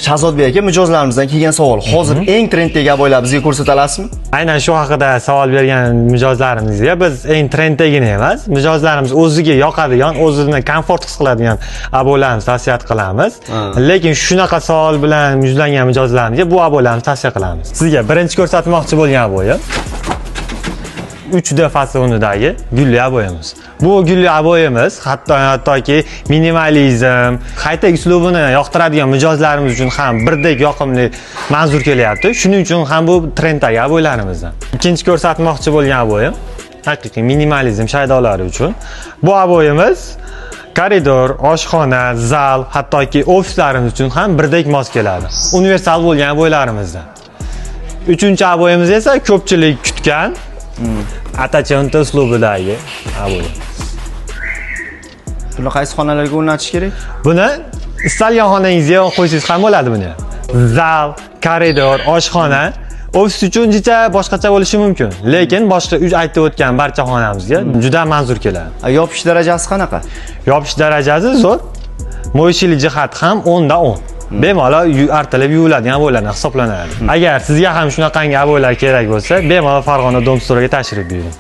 Shahzodbek aka, mijozlarimizdan kelgan savol. Hozir eng trenddagi aboylar bizga ko'rsata olasizmi? Aynan shu haqida savol bergan mijozlarimizga biz eng trenddagini emas, mijozlarimiz o'ziga yoqadigan, o'zini komfort his qiladigan aboylarni tavsiya qilamiz. Lekin shunaqa savol bilan yuzlangan mijozlarimizga bu aboylarni tavsiya qilamiz. Sizga birinchi ko'rsatmoqchi bo'lgan aboyim 3D fasonidagi gulli aboyimiz. Bu gulli aboyimiz hattoki minimalizm, high-tech uslubini yoqtiradigan mijozlarimiz uchun ham birdek yoqimli manzur kelyapti. Shuning uchun ham bu trenddagi aboylarimizdan. Ikkinchi ko'rsatmoqchi bo'lgan aboyim haqiqiy minimalizm shaydolari uchun. Bu aboyimiz koridor, oshxona, zal, hattoki ofislarimiz uchun ham birdek mos keladi. Universal bo'lgan aboylarimizdan. Uchinchi aboyimiz esa ko'pchilik kutgan atachanta uslubidagi aboy. Buni qaysi xonalarga o'rnatish kerak? Buni istalgan xonangizga qo'ysangiz ham bo'ladi buni. Zal, koridor, oshxona, ofis uchun jicha boshqacha bo'lishi mumkin, lekin boshqa aytib o'tgan barcha xonamizga juda manzur keladi. Yopish darajasi qanaqa? Yopish darajasi zo'r. Mo'yishchilik jihati ham 10 dan 10. Bemalol artilib yuviladigan aboylardan hisoblanadi. Agar sizga ham shunaqangi aboylar kerak bo'lsa, bemalol Farg'ona Dom Store'ga tashrif buyuring.